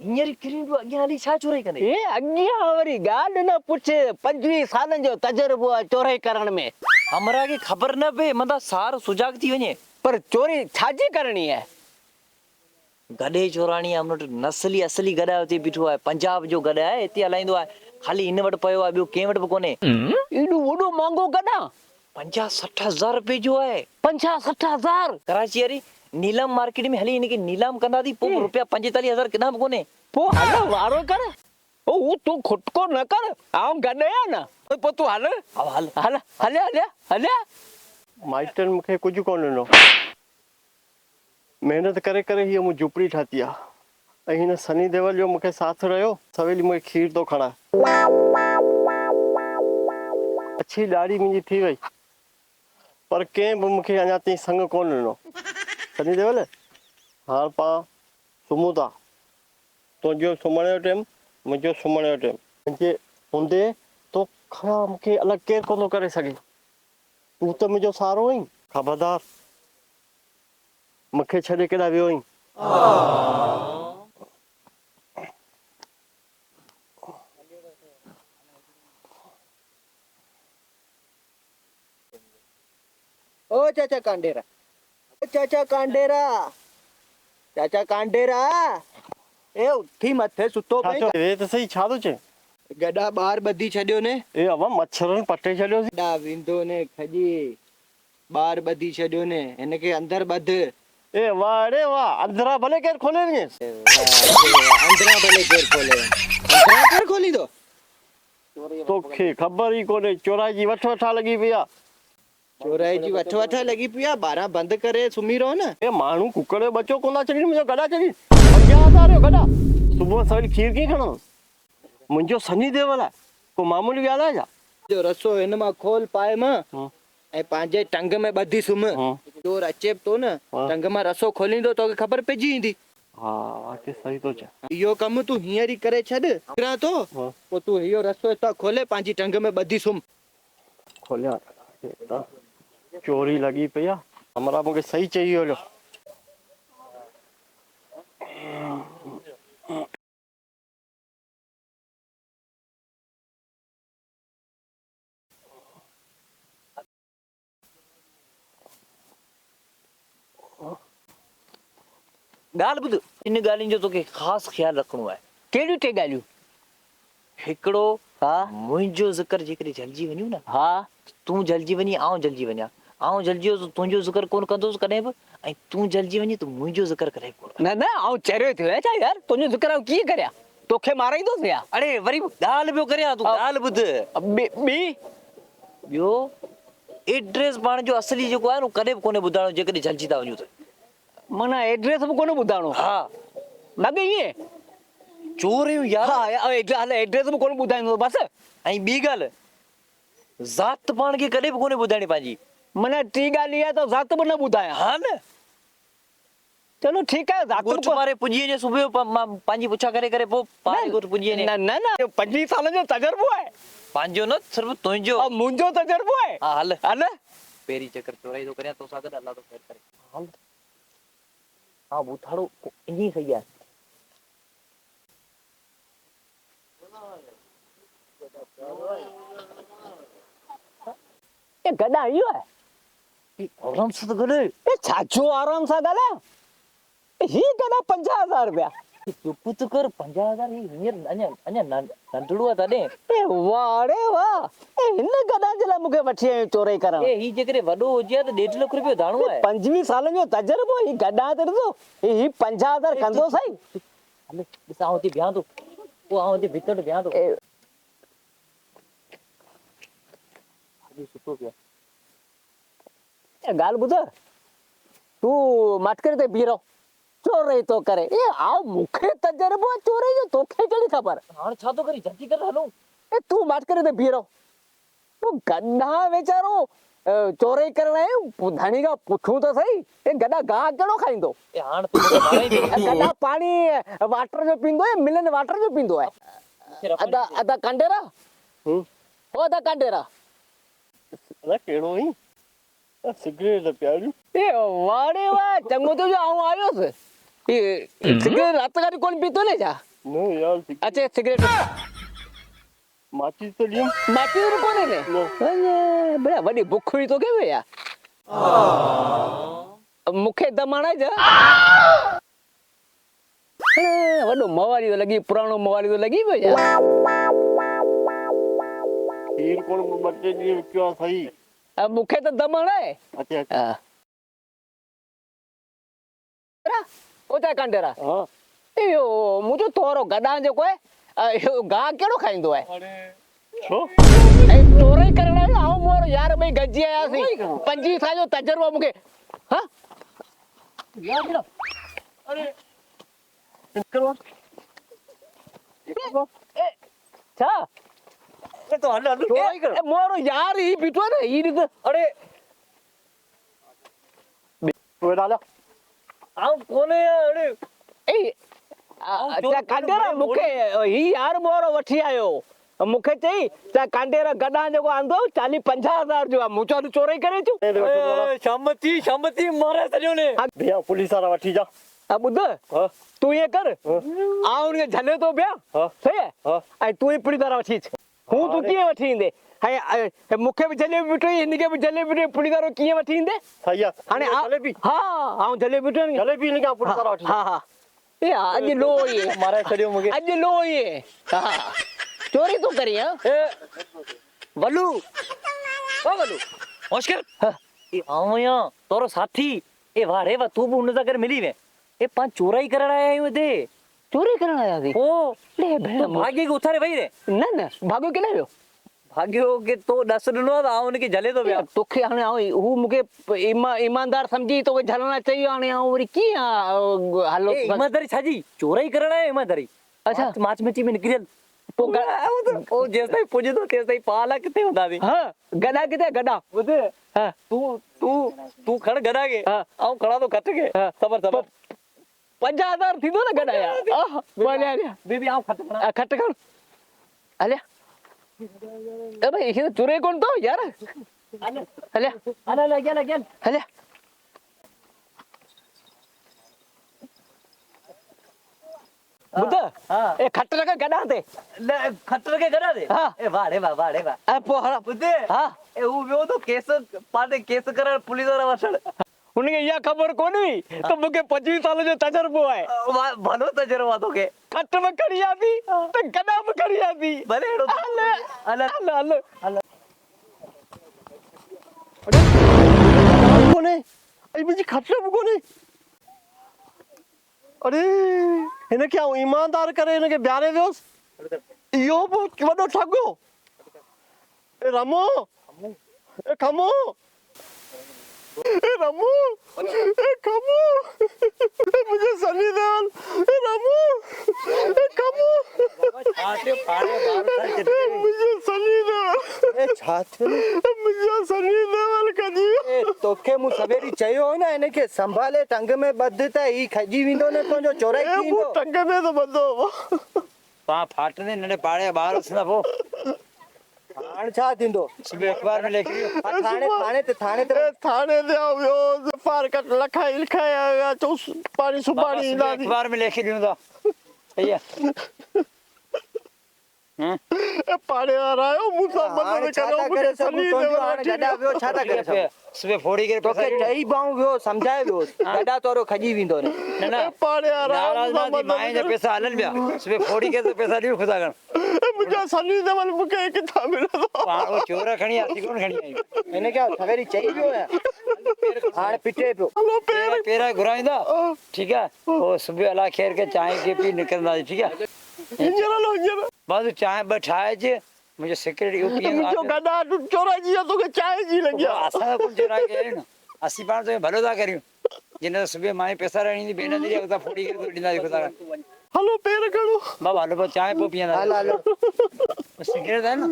हींअर किरी अॻियां हली छा चोराई कंदे? ए अॻियां वरी ॻाल्हि न पुछ 25 सालनि जो तजुर्बो आहे चोरी करण में हमरा खे ख़बर न पए मथां सार सुजाग थी वञे पर चोरी छाजी करणी आहे गॾे चोराणी आहे हुन नसली असली गॾा हुते बीठो आहे पंजाब जो गॾु आहे हिते हलाईंदो आहे खाली हिन वटि पियो आहे ॿियो कंहिं वटि बि कोन्हे एॾो वॾो महांगो गॾा 50-60 हज़ार रुपए जो आहे 50-60 हज़ार कराची वारी नीलम मार्केट में हली हिनखे नीलाम कंदा थी पोइ रुपया 45,000 किथां बि कोन्हे पोइ हल वारो कर ओ तूं खुटको न कर आऊं गॾु आहियां न पोइ तूं हल हल हल हलिया हलिया हलिया माइटनि मूंखे कुझु कोन ॾिनो महिनत करे करे हीअ मूं झुपड़ी ठाती आहे ऐं हिन सनी देवल जो मूंखे साथ रहियो सवेली मूंखे खीर थो खणा अच्छी ॾाढ़ी मुंहिंजी थी वई पर कंहिं बि मूंखे अञा ताईं संग कोन ॾिनो सनी देवल हाणे पाण सुम्हूं था तुंहिंजो सुम्हण जो टाइम मुंहिंजो सुम्हण जो टाइम मुंहिंजे हूंदे तो खां मूंखे अलॻि केरु कोन थो करे सघे तूं त मुंहिंजो सहारो आहीं ख़बरदार मूंखे छॾे केॾा वियो आहीं ओ चाचा कांडेरा चाचा कांडेरा चाचा कांडेरा ए उथी मथे सुतो छा चयो हे त सही छा थो चए गॾा ॿाहिरि ॿधी छॾियो ने ए अवा मच्छरनि पटे छॾियोसीं गॾा वेंदो ने खजी ॿाहिरि ॿधी छॾियो ने हिनखे अंदरि ॿध ए वाह अरे वाह अंदरां भले केरु खोले वञे अंदरां भले केरु खोले अंदरां केरु खोलींदो तोखे ख़बर ई कोन्हे चोराई जी वठ वठा लॻी पई आहे चोराई जी वठ वठ लॻी पई आहे ॿारहां बंदि करे सुम्ही रहो न ए माण्हू कुकड़ जो बचो कोन था छॾीनि मुंहिंजो गॾा छॾी 50,000 जो गॾा सुबुह सवेल खीर कीअं खणो मुंहिंजो सनी देवल आहे को मामूली ॻाल्हि आहे छा जो रसो हिन मां खोल पाए मां ऐं पंहिंजे टंग में ॿधी सुम्ह चोर अचे थो न टंग मां रसो खोलींदो तोखे ख़बर पइजी ईंदी हा वाक़ई सही थो चए इहो कमु तूं हींअर ई करे छॾ निकिरां थो पोइ तूं इहो रसो हितां खोले पंहिंजी टंग में ॿधी सुम्ह खोलिया चोरी लॻी पई आहे हमरा मूंखे सही चई वियो ॻाल्हि ॿुध इन ॻाल्हियुनि जो तोखे ख़ासि ख़्यालु रखिणो आहे कहिड़ियूं टे ॻाल्हियूं हिकिड़ो हा मुंहिंजो ज़िक्र जेकॾहिं जलिजी वञूं न हा तूं जलिजी वञी आउं जलिजी वञा आउं जलिजी वियो तुंहिंजो ज़िक्र कोन कंदुसि कॾहिं बि ऐं तूं जलिजी वञी त मुंहिंजो ज़िक्र कॾहिं बि कोन न न आउं चरियो थियो छा यार तुंहिंजो ज़िक्र कीअं करियां तोखे माराईंदोसि या अड़े वरी ॻाल्हि पियो करियां तूं ॻाल्हि ॿुध ॿी ॿियो एड्रेस पाण जो असली जेको आहे न कॾहिं बि कोन्हे ॿुधाइणो जेकॾहिं जलिजी था वञूं त माना एड्रेस बि कोन ॿुधाइणो हा लॻे ईअं चोरियूं यार हा एड्रेस बि कोन ॿुधाईंदो बसि ऐं ॿी ॻाल्हि ज़ात पाण खे कॾहिं बि कोन्हे ॿुधाइणी पंहिंजी माना टी ॻाल्हि इहा त ज़ात बि न ॿुधायां हा न चलो ठीकु आहे ज़ात ॻोठ मारे पुॼी वञे सुबुह मां पंहिंजी पुछा करे करे पोइ पारे ॻोठ पुॼी वञे न न न 25 सालनि जो तजुर्बो आहे पंहिंजो न सिर्फ़ु तुंहिंजो ऐं मुंहिंजो तजुर्बो आहे हा हल हल पहिरीं चक्कर चोराई थो करियां तोसां गॾु अलाह थो ख़ैर करे हल हा ॿुधाड़ो ईअं ई सही आहे ए गॾा इहो आहे आराम सां त गॾु ए छाजो आराम सां ॻाल्हायां ही गॾा 50,000 रुपया चुप त कर 50,000 हींअर अञा नंढड़ो आहे तॾहिं ए वाह रे वाह ए हिन गॾा जे लाइ मूंखे वठी आयो चोरी करण ए हीउ जेकॾहिं वॾो हुजे हा त 1.5 लख रुपयो दाणो आहे 25 सालनि जो तजुर्बो ही गॾा ते ॾिसो ही 50,000 कंदो सही हल ॾिस आउं हिते बीहां थो पोइ आउं हिते भितर बीहां थो सुठो पियो ए ॻाल्हि ॿुध तूं मटके ते बीह रहो चोरी थो करे ए आओ मूंखे तजुर्बो आहे चोरी जो तोखे कहिड़ी ख़बर हाणे छा थो करी जल्दी कर हलो ए तूं मटके ते बीह रहो तूं गॾा वीचारो चोरी करण आयो धणी खां पुछूं त सही ए गॾा गाह कहिड़ो खाईंदो ए हाणे तूं मूंखे माराईंदो गॾा पाणी वाटर जो पींदो आहे मिलन वाटर जो पींदो आहे अदा कंडेरा ओ अदा कंडेरा अलाए कहिड़ो ई सिगरेट पियारियूं ए वाह रे वाह चङो थियो जो आऊं आयोसि ये सिगरेट रात का कौन पीतो ने जा नो यार अच्छा सिगरेट माचिस तो लियम माटी रो कोने ने अरे बड़ा बड़ी भूख हुई तो के यार मुखे दमाणा जा वडो मवाली तो लगी पुरानो मवाली तो लगी पे यार खीर कोण बच्चे जी क्यों सही अब मुखे तो दमाणा है अच्छा कोता कांडेरा हाँ इयो मुझे तोरो गडा जो कोई इयो गा केड़ो खाइंदो है छो ए चोरी करना है आओ मोर यार भाई गज्जी आया सी 25 था जो तजरबा मुके हां यार मेरा अरे करो ए छा ये तो हल्ला चोरी कर ए मोरो यार ही पीटो ने ई रीत अरे तो डाला આમ કોને અરે ए ता कांडेरा मुके ही यार मोरो वठी आयो मुखे चई ता कांडेरा गडा जो आंदो 40-50 जो मुचो चोरी करे छु શામતી શામતી મારે સજો ને भैया पुलिस वाला वठी जा अब बुध हाँ तू ये कर आउन के झले तो ब्या हाँ सही है हाँ आई तू ही पुड़ी तरह वठी हूं तू किए वठी दे हाय मुखे भी जलेबी बिठो इनके भी जलेबी बिठो पुड़ी तरह किए वठी दे सही है हाने जलेबी हां आउं जलेबी बिठो जलेबी ने क्या पुलिस वाला वठी हां हां ये आज लो ये મારે સજો મુકે आज लो ये हां चोरी तो करी हां એ વલ્લુ ઓ વલ્લુ ઓસ્કર એ આમયા તારો સાથી એ વારે વા તું બુન નતા કર મિલી વે એ પાંચ ચોરાઈ કરડા આયો દે चोरी करना आया थी ઓ ले તો भेड़ा ભાગે કે ઉથારે ભાઈ રે ना ना भागो के ना ભાગ્યો કે તો દસ નો આવું કે જલે તો यार तोखे हाने आओ हु मुके ईमानदार समझी तो झलना चाहिए हाने आओ वरी की हालो એ ઈમાનદારી છાજી ચોરાઈ કરડા આયો ઈમાનદારી अच्छा માચ મચી में निकल ओ जैसे ही पूजे तो तैसे ही पाला कितने होता थी हां गदा किते गदा बुझे हां तू तू तू खड़ गदा के हाँ। आऊं खड़ा तो कट के हाँ। सबर सबर 50,000 थी तो ना गदा यार बोले यार बेबी आऊं खट खड़ा खट कर अले ए भाई ये चुरे कौन तो यार अले अरे लग गया अले बुद्ध हाँ ए खट लगा गदा दे ले खट्टर के गदा दे हाँ। ए वाड़े वाह ए पोहरा बुद्धे हां ए वो व्यो तो केस पाटे केस कर पुलिस वाला वसड़ उनके या खबर कोन हुई तो मुके 25 साल जो तजर्बो है भलो तजरबा तो के खट में खड़ी आती तो गदा में खड़ी आती भले एड़ो अले अले अले अले कोने अरे मुझे खतरा कोने अरे इन्हें क्या ईमानदार करे इन्हें के ब्यारे दोस यो बहुत वडो ठगो ए रामो ए खमो ए रामू ए खमो मुझे सनी देवल ए रामू ए खमो आटे पाड़े बार मुझे सनी देवल ए छात्र मुझे सनी देवल कजी ए तोखे मु सवेरी चयो हो ना इने के संभाले टंग में बद्धता ही खजी विंदो ने तो जो चोराई ए थींदो वो टंग में तो बंदो पा फाटने नडे पाड़े बाहर उसना वो हाण छा थींदो सुबह अखबार में लिख लियो थाने ते ए थाने दे आयो पार कट लखाई लिखाया तो पानी सुपारी दादी अखबार में लिख लियो तो सही है ए पाड़े आ रहा है मुसा हाण मदद छाता करो करे मुझे सब सनी तो देवल हाण गडा वियो छाता करे सब सुबह फोड़ी के तोखे चई बाऊ वियो समझाए वियो गडा तोरो खजी विंदो ने ना ना पाड़े आ रहा है नाराज ना थी माए ने पैसा हलन बिया सुबह फोड़ी के तो पैसा दियो खुदा गण मुझे सनी देवल मुके किथा मिला तो वो चोरा खणी आती कौन खणी आई इने क्या सवेरी चई वियो है हाण पिटे पियो हेलो पेरा पेरा घुराइंदा ठीक है वो सुबह अला खैर के चाय के पी निकलना ठीक है इंजरा लो इंजरा बस चाय बैठाए जे मुझे सिक्योरिटी यूपी मुझे गदा चोरा जी तो के चाय जी लग गया असा कौन चोरा के ना असी पाण तो भलो था करियो जिने सुबह माई पैसा रहनी थी बेना दी उता फोड़ी के दिना खुदा हेलो पेर करो बाबा हलो चाय पो पिया हाल हाल सिगरेट है ना